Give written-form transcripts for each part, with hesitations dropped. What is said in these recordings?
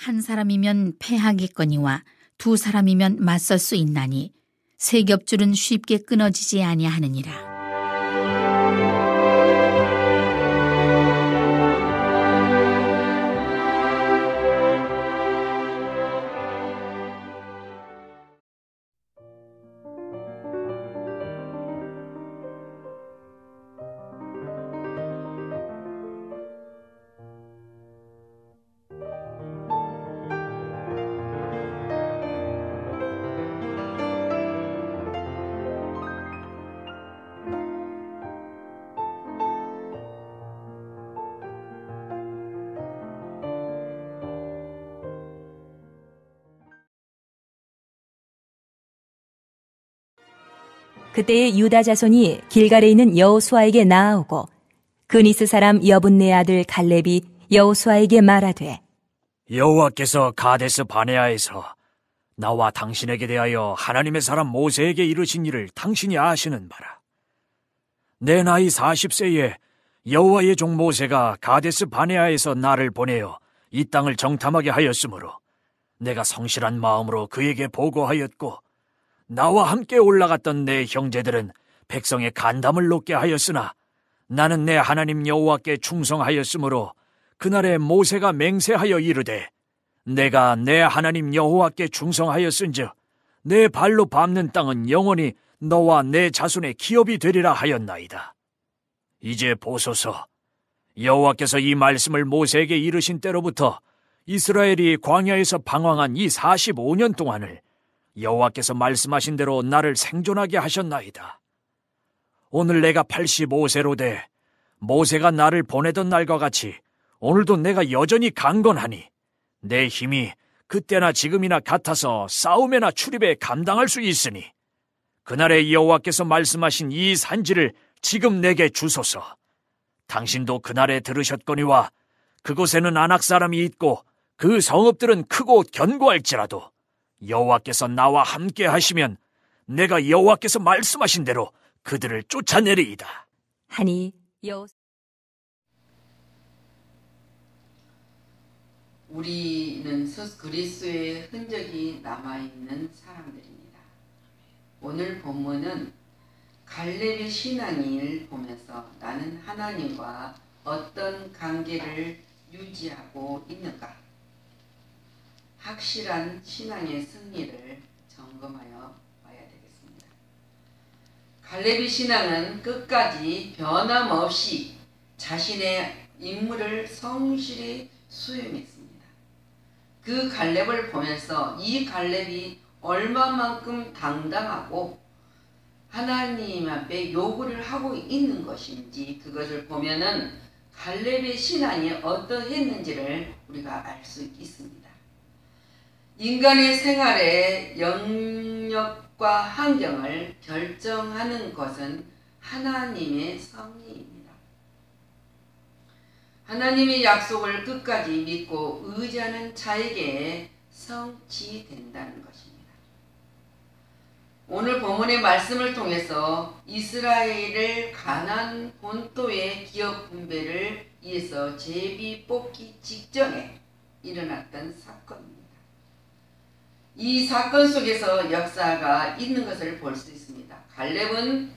한 사람이면 패하겠거니와 두 사람이면 맞설 수 있나니 세 겹줄은 쉽게 끊어지지 아니하느니라. 그때에 유다 자손이 길갈에 있는 여호수아에게 나아오고 그니스 사람 여분네 아들 갈렙이 여호수아에게 말하되 여호와께서 가데스 바네아에서 나와 당신에게 대하여 하나님의 사람 모세에게 이르신 일을 당신이 아시는 바라. 내 나이 40세에 여호와의 종 모세가 가데스 바네아에서 나를 보내어 이 땅을 정탐하게 하였으므로 내가 성실한 마음으로 그에게 보고하였고 나와 함께 올라갔던 내 형제들은 백성의 간담을 높게 하였으나 나는 내 하나님 여호와께 충성하였으므로 그날에 모세가 맹세하여 이르되 내가 내 하나님 여호와께 충성하였은즉 내 발로 밟는 땅은 영원히 너와 내 자손의 기업이 되리라 하였나이다. 이제 보소서, 여호와께서 이 말씀을 모세에게 이르신 때로부터 이스라엘이 광야에서 방황한 이 45년 동안을 여호와께서 말씀하신 대로 나를 생존하게 하셨나이다. 오늘 내가 85세로 돼 모세가 나를 보내던 날과 같이 오늘도 내가 여전히 강건하니 내 힘이 그때나 지금이나 같아서 싸움에나 출입에 감당할 수 있으니 그날에 여호와께서 말씀하신 이 산지를 지금 내게 주소서. 당신도 그날에 들으셨거니와 그곳에는 아낙 사람이 있고 그 성읍들은 크고 견고할지라도 여호와께서 나와 함께 하시면 내가 여호와께서 말씀하신 대로 그들을 쫓아내리이다. 하니 우리는 그리스도의 흔적이 남아있는 사람들입니다. 오늘 본문은 갈렙의 신앙을 보면서 나는 하나님과 어떤 관계를 유지하고 있는가? 확실한 신앙의 승리를 점검하여 봐야 되겠습니다. 갈렙의 신앙은 끝까지 변함없이 자신의 임무를 성실히 수행했습니다. 그 갈렙을 보면서 이 갈렙이 얼마만큼 당당하고 하나님 앞에 요구를 하고 있는 것인지 그것을 보면은 갈렙의 신앙이 어떠했는지를 우리가 알 수 있습니다. 인간의 생활의 영역과 환경을 결정하는 것은 하나님의 섭리입니다. 하나님의 약속을 끝까지 믿고 의지하는 자에게 성취된다는 것입니다. 오늘 본문의 말씀을 통해서 이스라엘을 가나안 본토의 기업 분배를 위해서 제비 뽑기 직전에 일어났던 사건입니다. 이 사건 속에서 역사가 있는 것을 볼 수 있습니다. 갈렙은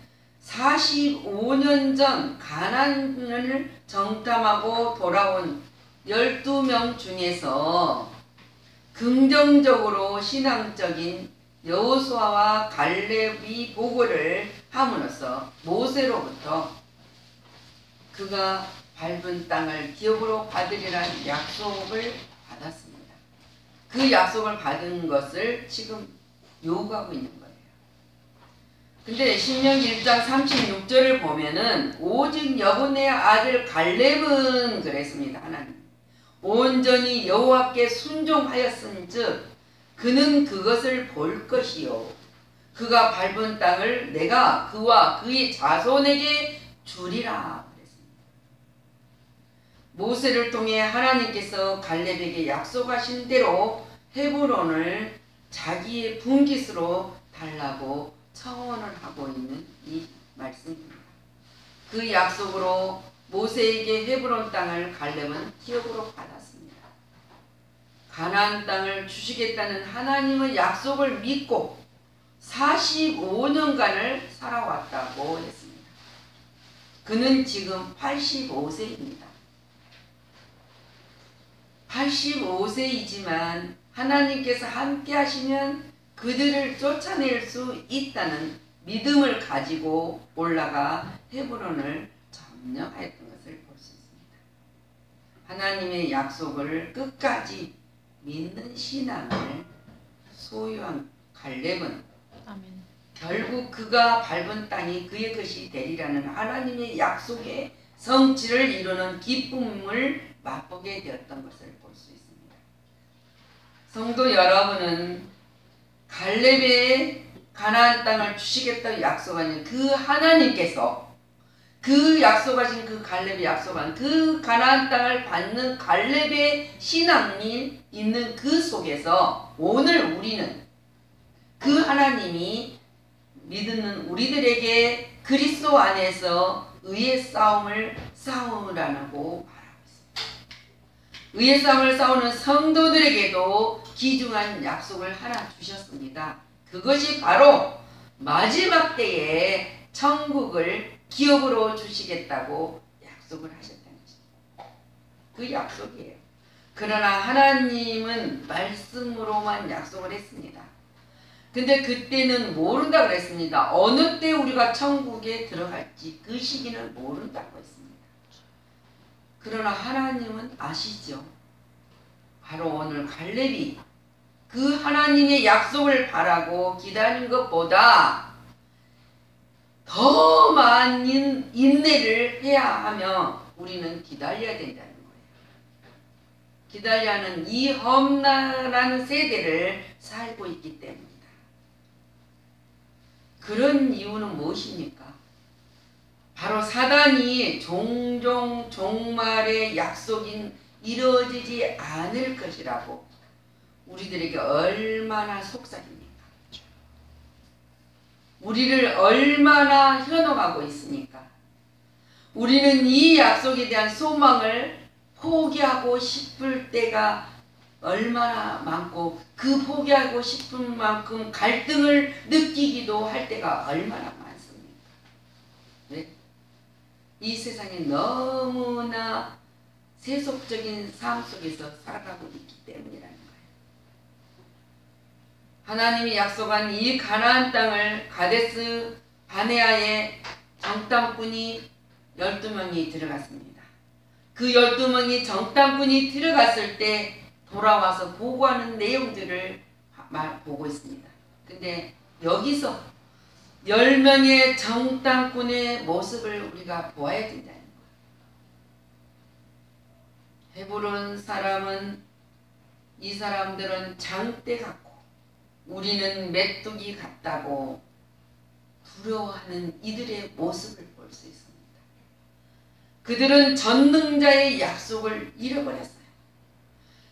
45년 전 가나안을 정탐하고 돌아온 12명 중에서 긍정적으로 신앙적인 여호수아와 갈렙이 보고를 함으로써 모세로부터 그가 밟은 땅을 기업으로 받으리라는 약속을 받았습니다. 그 약속을 받은 것을 지금 요구하고 있는 거예요. 근데 신명기 1장 36절을 보면은 오직 여분의 아들 갈렙은 그랬습니다. 하나님 온전히 여호와께 순종하였은즉 그는 그것을 볼 것이요 그가 밟은 땅을 내가 그와 그의 자손에게 주리라 그랬습니다. 모세를 통해 하나님께서 갈렙에게 약속하신 대로 헤브론을 자기의 분깃으로 달라고 청원을 하고 있는 이 말씀입니다. 그 약속으로 모세에게 헤브론 땅을 갈렙은 기업으로 받았습니다. 가나안 땅을 주시겠다는 하나님의 약속을 믿고 45년간을 살아왔다고 했습니다. 그는 지금 85세입니다. 85세이지만 하나님께서 함께 하시면 그들을 쫓아낼 수 있다는 믿음을 가지고 올라가 헤브론을 점령하였던 것을 볼 수 있습니다. 하나님의 약속을 끝까지 믿는 신앙을 소유한 갈렙은 결국 그가 밟은 땅이 그의 것이 되리라는 하나님의 약속의 성취를 이루는 기쁨을 맛보게 되었던 것을 볼 수 있습니다. 성도 여러분은 갈렙의 가나안 땅을 주시겠다고 약속하는 그 하나님께서 그 약속하신 그 갈렙의 약속한 그 가나안 땅을 받는 갈렙의 신앙이 있는 그 속에서 오늘 우리는 그 하나님이 믿는 우리들에게 그리스도 안에서 의의 싸움을 싸우라고 말하고 있습니다. 의의 싸움을 싸우는 성도들에게도 귀중한 약속을 하나 주셨습니다. 그것이 바로 마지막 때에 천국을 기업으로 주시겠다고 약속을 하셨다는 것입니다. 그 약속이에요. 그러나 하나님은 말씀으로만 약속을 했습니다. 근데 그때는 모른다고 그랬습니다. 어느 때 우리가 천국에 들어갈지 그 시기는 모른다고 했습니다. 그러나 하나님은 아시죠. 바로 오늘 갈렙이 그 하나님의 약속을 바라고 기다리는 것보다 더 많은 인내를 해야 하며 우리는 기다려야 된다는 거예요. 기다려야 하는 이 험난한 세대를 살고 있기 때문입니다. 그런 이유는 무엇입니까? 바로 사단이 종종 종말의 약속인 이루어지지 않을 것이라고 우리들에게 얼마나 속삭입니까? 우리를 얼마나 현혹하고 있습니까? 우리는 이 약속에 대한 소망을 포기하고 싶을 때가 얼마나 많고 그 포기하고 싶은 만큼 갈등을 느끼기도 할 때가 얼마나 많습니까? 왜? 이 세상에 너무나 세속적인 삶 속에서 살아가고 있기 때문이라는 거예요. 하나님이 약속한 이 가나안 땅을 가데스 바네아의 정탐꾼이 12명이 들어갔습니다. 그 12명이 정탐꾼이 들어갔을 때 돌아와서 보고하는 내용들을 보고 있습니다. 근데 여기서 10명의 정탐꾼의 모습을 우리가 보아야 된다는 거예요. 헤브론 사람은 이 사람들은 장대 같고 우리는 메뚜기 같다고 두려워하는 이들의 모습을 볼 수 있습니다. 그들은 전능자의 약속을 잃어버렸어요.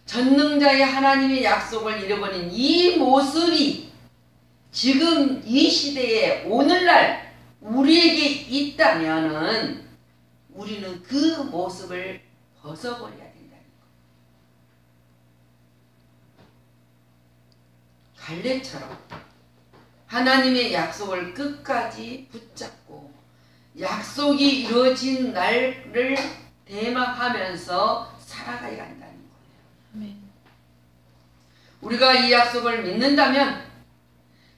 전능자의 하나님의 약속을 잃어버린 이 모습이 지금 이 시대에 오늘날 우리에게 있다면은 우리는 그 모습을 벗어버려야 된다는 거예요. 갈렙처럼 하나님의 약속을 끝까지 붙잡고 약속이 이루어진 날을 대망하면서 살아가야 한다는 거예요. 우리가 이 약속을 믿는다면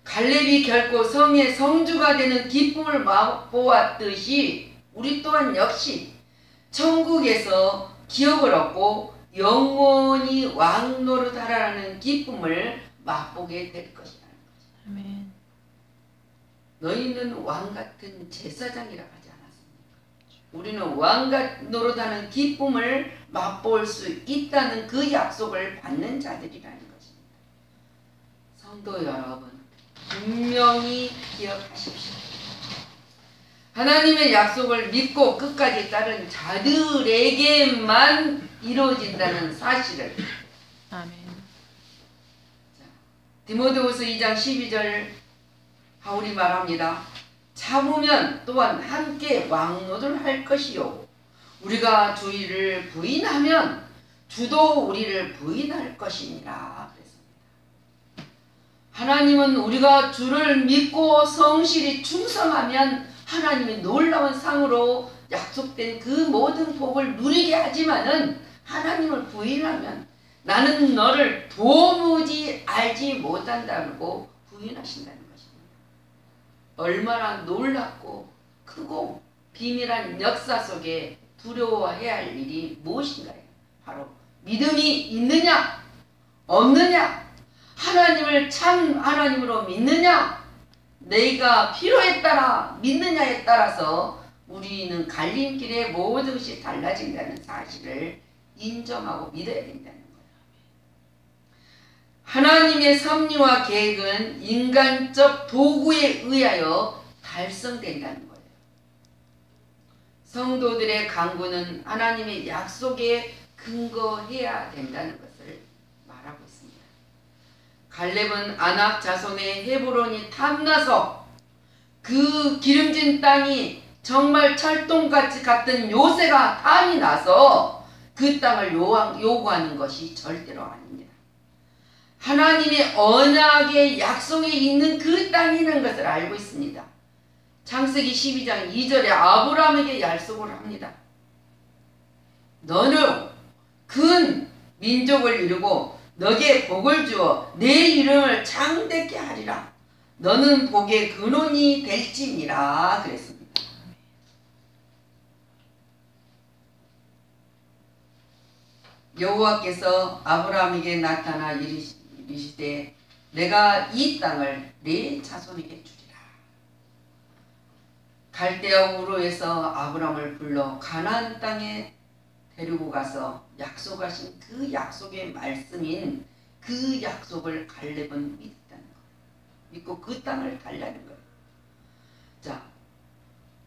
갈렙이 결코 성의 성주가 되는 기쁨을 맛보았듯이 우리 또한 역시 천국에서 기업을 얻고 영원히 왕노릇하라는 기쁨을 맛보게 될 것이라는 거죠. 아멘. 너희는 왕같은 제사장이라 하지 않았습니까? 우리는 왕같 노릇하는 기쁨을 맛볼 수 있다는 그 약속을 받는 자들이라는 것입니다. 성도 여러분, 분명히 기억하십시오. 하나님의 약속을 믿고 끝까지 따른 자들에게만 이루어진다는 사실을 아멘. 디모데후서 2장 12절 바울이 말합니다. 참으면 또한 함께 왕노를 할 것이요 우리가 주의를 부인하면 주도 우리를 부인할 것이니라 그랬습니다. 하나님은 우리가 주를 믿고 성실히 충성하면 하나님이 놀라운 상으로 약속된 그 모든 복을 누리게 하지만은 하나님을 부인하면 나는 너를 도무지 알지 못한다고 부인하신다는 것입니다. 얼마나 놀랍고 크고 비밀한 역사 속에 두려워해야 할 일이 무엇인가요? 바로 믿음이 있느냐 없느냐, 하나님을 참 하나님으로 믿느냐, 내가 필요에 따라 믿느냐에 따라서 우리는 갈림길에 모든 것이 달라진다는 사실을 인정하고 믿어야 된다는 거예요. 하나님의 섭리와 계획은 인간적 도구에 의하여 달성된다는 거예요. 성도들의 강구는 하나님의 약속에 근거해야 된다는 것을 말하고 있습니다. 갈렙은 아낙 자손의 헤브론이 탐나서 그 기름진 땅이 정말 철동같이 같은 요새가 탐이 나서 그 땅을 요구하는 것이 절대로 아닙니다. 하나님의 언약의 약속에 있는 그 땅이라는 것을 알고 있습니다. 창세기 12장 2절에 아브라함에게 약속을 합니다. 너는 큰 민족을 이루고 너에게 복을 주어 내 이름을 창대케 하리라. 너는 복의 근원이 될지니라 그랬습니다. 여호와께서 아브라함에게 나타나 이르시되 내가 이 땅을 네 자손에게 주리라. 갈대아 우르에서 아브라함을 불러 가나안 땅에 데리고 가서 약속하신 그 약속의 말씀인 그 약속을 갈렙은 믿었다는 거예요. 믿고 그 땅을 달라는 거예요. 자,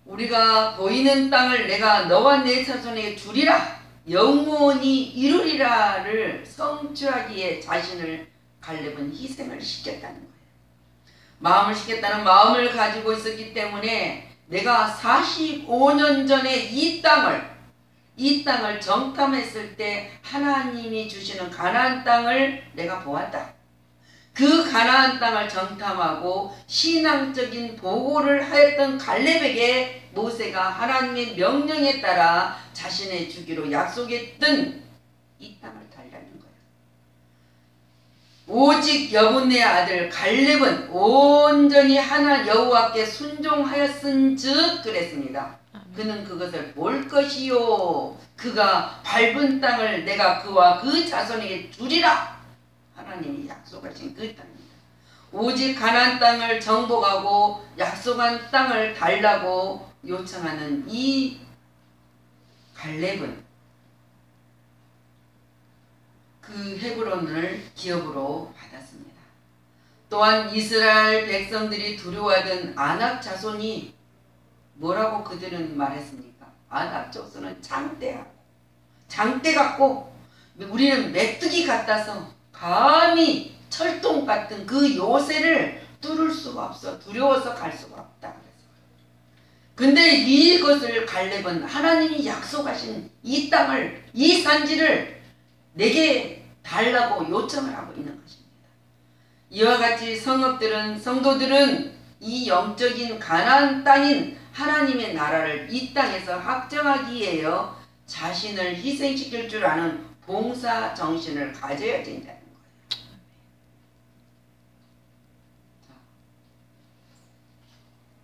우리가 보이는 땅을 내가 너와 내 자손에게 주리라, 영원히 이루리라를 성취하기에 자신을 갈렙은 희생을 시켰다는 거예요. 마음을 시켰다는 마음을 가지고 있었기 때문에 내가 45년 전에 이 땅을 정탐했을 때 하나님이 주시는 가나안 땅을 내가 보았다. 그 가나안 땅을 정탐하고 신앙적인 보고를 하였던 갈렙에게 모세가 하나님의 명령에 따라 자신의 주기로 약속했던 이 땅을 달라는 거예요. 오직 여분네 아들 갈렙은 온전히 하나 여호와께 순종하였은즉 그랬습니다. 그는 그것을 볼 것이요 그가 밟은 땅을 내가 그와 그 자손에게 주리라. 하나님이 약속하신 그 땅입니다. 오직 가나안 땅을 정복하고 약속한 땅을 달라고 요청하는 이 갈렙은 그 헤브론을 기업으로 받았습니다. 또한 이스라엘 백성들이 두려워하던 아낙 자손이 뭐라고 그들은 말했습니까? 아낙 자손은 장대 같고 우리는 메뚜기 같아서 감히 철동 같은 그 요새를 뚫을 수가 없어. 두려워서 갈 수가 없다. 근데 이것을 갈렙은 하나님이 약속하신 이 땅을, 이 산지를 내게 달라고 요청을 하고 있는 것입니다. 이와 같이 성도들은 이 영적인 가나안 땅인 하나님의 나라를 이 땅에서 확정하기 위하여 자신을 희생시킬 줄 아는 봉사 정신을 가져야 된다는 거예요.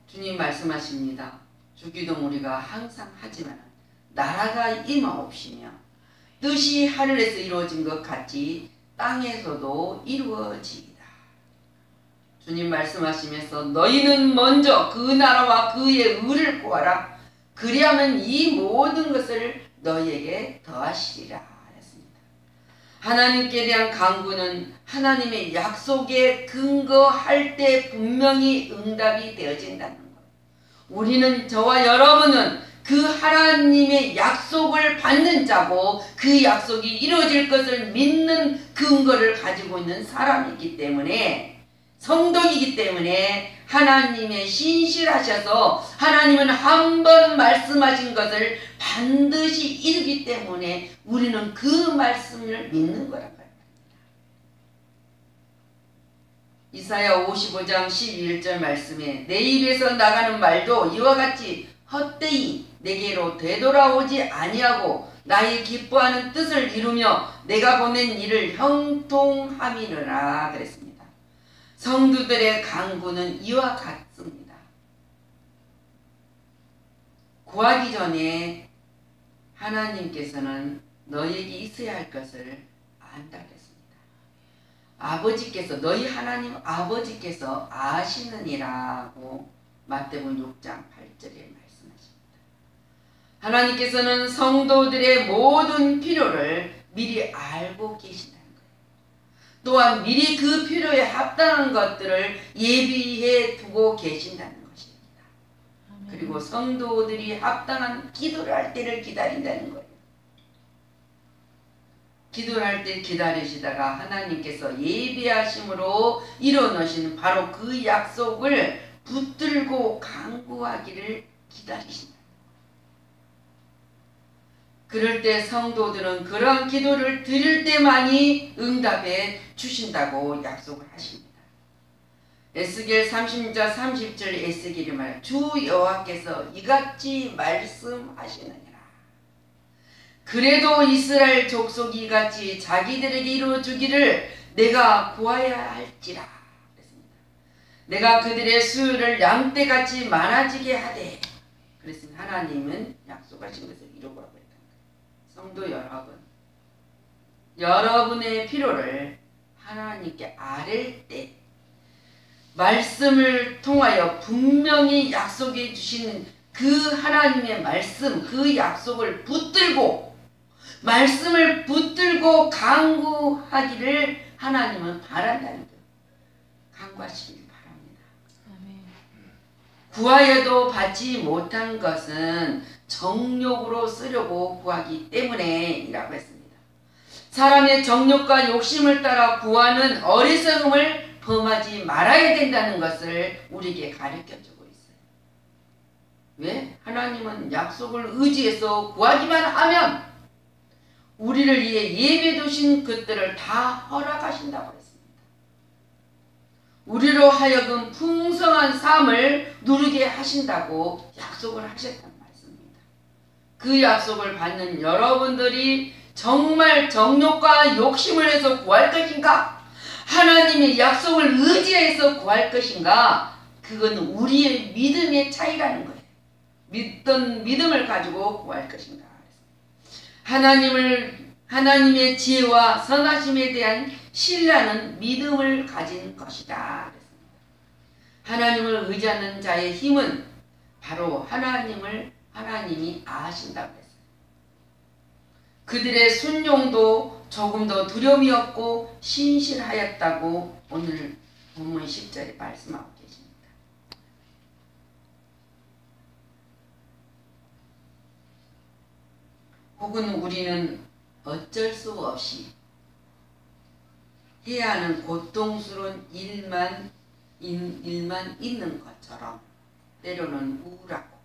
주님 말씀하십니다. 주기도 우리가 항상 하지만 나라가 임하옵시며 뜻이 하늘에서 이루어진 것 같이 땅에서도 이루어지이다. 주님 말씀하시면서 너희는 먼저 그 나라와 그의 의를 구하라. 그리하면 이 모든 것을 너희에게 더하시리라 했습니다. 하나님께 대한 간구는 하나님의 약속에 근거할 때 분명히 응답이 되어진다는 것. 우리는, 저와 여러분은 그 하나님의 약속을 받는 자고 그 약속이 이루어질 것을 믿는 근거를 가지고 있는 사람이기 때문에 성도이기 때문에 하나님의 신실하셔서 하나님은 한 번 말씀하신 것을 반드시 이루기 때문에 우리는 그 말씀을 믿는 거란 말입니다. 이사야 55장 11절 말씀에 내 입에서 나가는 말도 이와 같이 헛되이 내게로 되돌아오지 아니하고 나의 기뻐하는 뜻을 이루며 내가 보낸 일을 형통함이니라 그랬습니다. 성도들의 간구는 이와 같습니다. 구하기 전에 하나님께서는 너에게 있어야 할 것을 안다 그랬습니다. 아버지께서 너희 하나님 아버지께서 아시느니라고 마태복음 6장 8절에 말씀하십니다. 하나님께서는 성도들의 모든 필요를 미리 알고 계신다는 거예요. 또한 미리 그 필요에 합당한 것들을 예비해 두고 계신다는 것입니다. 그리고 성도들이 합당한 기도를 할 때를 기다린다는 거예요. 기도를 할 때 기다리시다가 하나님께서 예비하심으로 이뤄놓으신 바로 그 약속을 붙들고 간구하기를 기다리신다. 그럴 때 성도들은 그러한 기도를 드릴 때만이 응답해 주신다고 약속을 하십니다. 에스겔 30장 30절 에스겔이 말해 주 여호와께서 이같이 말씀하시느니라. 그래도 이스라엘 족속이 이같이 자기들에게 이루어주기를 내가 구하여야 할지라 그랬습니다. 내가 그들의 수요를 양떼같이 많아지게 하되 그랬습니다. 하나님은 약속하신 것을 이루고 있다. 성도 여러분, 여러분의 필요를 하나님께 아뢰 때 말씀을 통하여 분명히 약속해 주신 그 하나님의 말씀, 그 약속을 붙들고 말씀을 붙들고 간구하기를 하나님은 바란다는 거예요. 간구하시길 바랍니다. 구하여도 받지 못한 것은 정욕으로 쓰려고 구하기 때문에이라고 했습니다. 사람의 정욕과 욕심을 따라 구하는 어리석음을 범하지 말아야 된다는 것을 우리에게 가르쳐주고 있어요. 왜? 하나님은 약속을 의지해서 구하기만 하면 우리를 위해 예배해 두신 것들을 다 허락하신다고 했습니다. 우리로 하여금 풍성한 삶을 누리게 하신다고 약속을 하셨단 말씀입니다. 그 약속을 받는 여러분들이 정말 정욕과 욕심을 해서 구할 것인가? 하나님의 약속을 의지해서 구할 것인가? 그건 우리의 믿음의 차이라는 거예요. 믿던 믿음을 가지고 구할 것인가? 하나님의 지혜와 선하심에 대한 신뢰하는 믿음을 가진 것이다. 하나님을 의지하는 자의 힘은 바로 하나님이 아신다고 했어요. 그들의 순종도 조금 더 두려움이 없고 신실하였다고 오늘 본문 10절에 말씀하고 계십니다. 혹은 우리는 어쩔 수 없이 해야 하는 고통스러운 일만 있는 것처럼 때로는 우울하고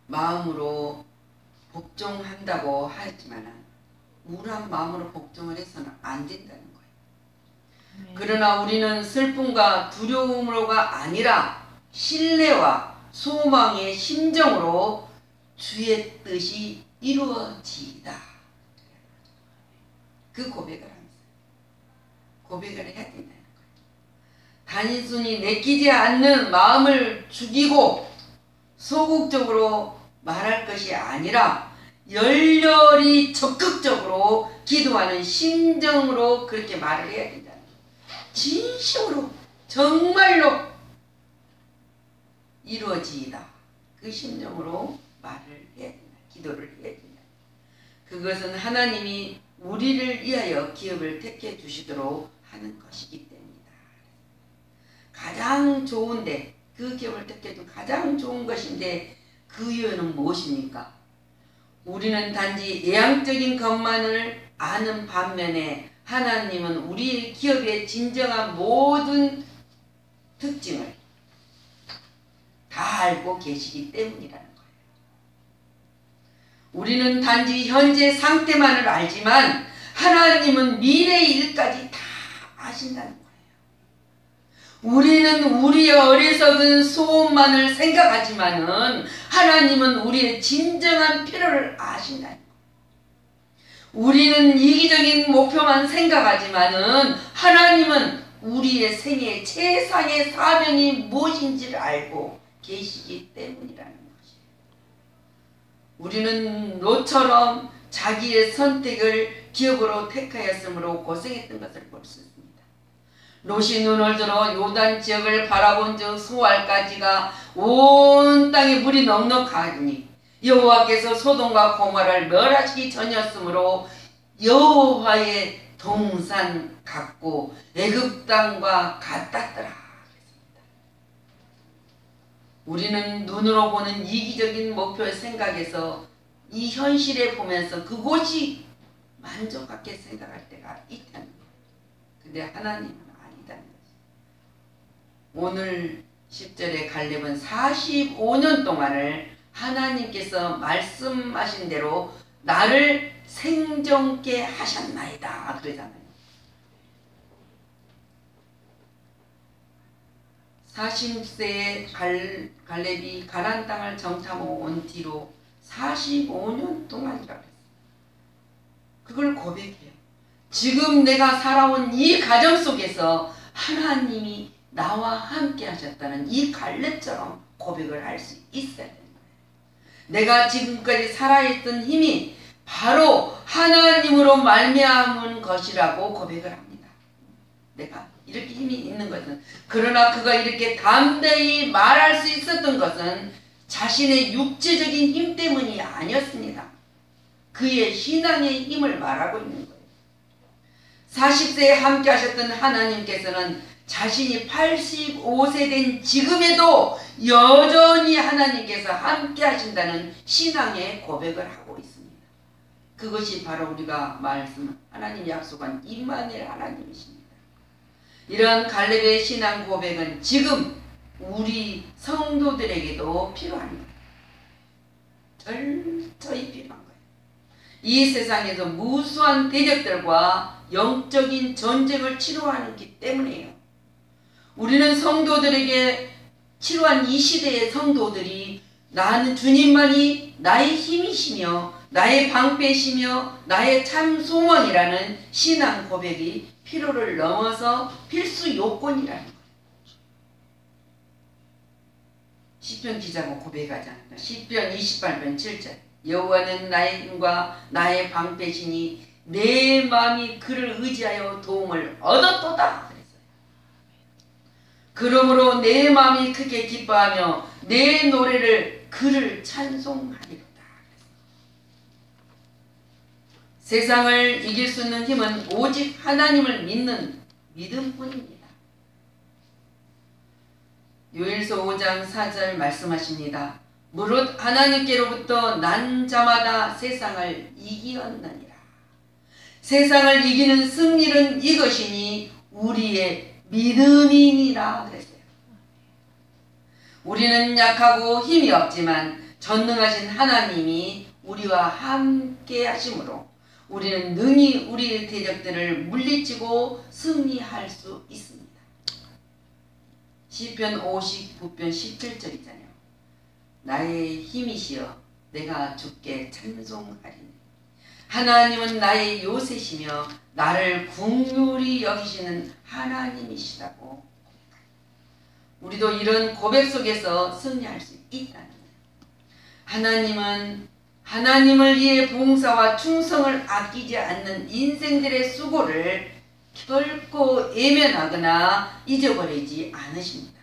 마음으로 복종한다고 하지만 우울한 마음으로 복종을 해서는 안 된다는 거예요. 그러나 우리는 슬픔과 두려움으로가 아니라 신뢰와 소망의 심정으로 주의 뜻이 이루어지이다. 그 고백을 하면서 고백을 해야 된다는 거예요. 단순히 내키지 않는 마음을 죽이고 소극적으로 말할 것이 아니라 열렬히 적극적으로 기도하는 심정으로 그렇게 말을 해야 된다는 거예요. 진심으로 정말로 이루어지이다. 그 심정으로 말을 해야 된다. 기도를 해야 된다. 그것은 하나님이 우리를 위하여 기업을 택해 주시도록 하는 것이기 때문이다. 가장 좋은데 그 기업을 택해 준 가장 좋은 것인데 그 이유는 무엇입니까? 우리는 단지 예양적인 것만을 아는 반면에 하나님은 우리의 기업의 진정한 모든 특징을 다 알고 계시기 때문이라는 거예요. 우리는 단지 현재 상태만을 알지만 하나님은 미래의 일까지 다 아신다는 거예요. 우리는 우리의 어리석은 소원만을 생각하지만은 하나님은 우리의 진정한 필요를 아신다는 거예요. 우리는 이기적인 목표만 생각하지만은 하나님은 우리의 생애 최상의 사명이 무엇인지를 알고 계시기 때문이라는 것이에요. 우리는 롯처럼 자기의 선택을 기업으로 택하였으므로 고생했던 것을 볼 수 있습니다. 롯이 눈을 들어 요단 지역을 바라본 즉 소알까지가 온 땅에 물이 넉넉하니 여호와께서 소돔과 고모라를 멸하시기 전이었으므로 여호와의 동산 같고 애굽 땅과 같았더라. 우리는 눈으로 보는 이기적인 목표의 생각에서 이 현실에 보면서 그곳이 만족하게 생각할 때가 있다는 거예요. 근데 하나님은 아니다는 거죠. 오늘 10절의 갈렙은 45년 동안을 하나님께서 말씀하신 대로 나를 생존케 하셨나이다 그러잖아요. 40세의 갈렙이 가나안 땅을 정탐하고 온 뒤로 45년 동안이라고 했어요. 그걸 고백해요. 지금 내가 살아온 이 가정 속에서 하나님이 나와 함께 하셨다는 이 갈렙처럼 고백을 할 수 있어야 되는 거예요. 내가 지금까지 살아있던 힘이 바로 하나님으로 말미암은 것이라고 고백을 합니다. 내가 이렇게 힘이 있는 것은, 그러나 그가 이렇게 담대히 말할 수 있었던 것은 자신의 육체적인 힘 때문이 아니었습니다. 그의 신앙의 힘을 말하고 있는 거예요. 40세에 함께 하셨던 하나님께서는 자신이 85세 된 지금에도 여전히 하나님께서 함께 하신다는 신앙의 고백을 하고 있습니다. 그것이 바로 우리가 하나님 약속한 임마누엘 하나님이십니다. 이런 갈렙의 신앙 고백은 지금 우리 성도들에게도 필요합니다. 철저히 필요한 거예요. 이 세상에서 무수한 대적들과 영적인 전쟁을 치루하기 때문이에요. 우리는 성도들에게 치루한 이 시대의 성도들이 나는 주님만이 나의 힘이시며 나의 방패시며 나의 참 소원이라는 신앙 고백이 필요를 넘어서 필수 요건이라는 거예요. 시편 기자가 고백하지 않을까. 시편 28편 7절 여호와는 나의 힘과 나의 방패시니 내 마음이 그를 의지하여 도움을 얻었도다 그랬어요. 그러므로 내 마음이 크게 기뻐하며 내 노래를 그를 찬송하리로다. 세상을 이길 수 있는 힘은 오직 하나님을 믿는 믿음뿐입니다. 요엘서 5장 4절 말씀하십니다. 무릇 하나님께로부터 난 자마다 세상을 이기었느니라. 세상을 이기는 승리는 이것이니 우리의 믿음이니라 그랬어요. 우리는 약하고 힘이 없지만 전능하신 하나님이 우리와 함께 하심으로 우리는 능히 우리의 대적들을 물리치고 승리할 수 있습니다. 시편 59편 17절이잖아요. 나의 힘이시여 내가 주께 찬송하리니 하나님은 나의 요새시며 나를 긍휼히 여기시는 하나님이시라고. 우리도 이런 고백 속에서 승리할 수 있다는 거예요. 하나님은 하나님을 위해 봉사와 충성을 아끼지 않는 인생들의 수고를 결코 외면하거나 잊어버리지 않으십니다.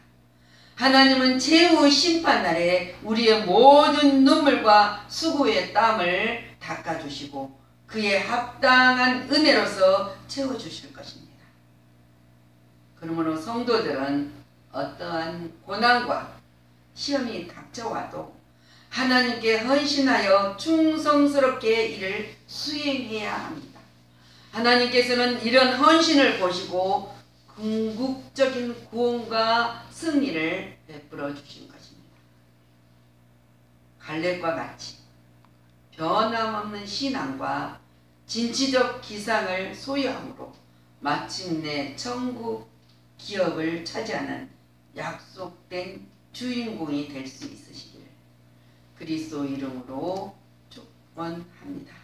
하나님은 최후의 심판날에 우리의 모든 눈물과 수고의 땀을 닦아주시고 그의 합당한 은혜로서 채워주실 것입니다. 그러므로 성도들은 어떠한 고난과 시험이 닥쳐와도 하나님께 헌신하여 충성스럽게 이를 수행해야 합니다. 하나님께서는 이런 헌신을 보시고 궁극적인 구원과 승리를 베풀어 주신 것입니다. 갈렙과 같이 변함없는 신앙과 진취적 기상을 소유함으로 마침내 천국 기업을 차지하는 약속된 주인공이 될 수 있으시길 그리스도 이름으로 축원합니다.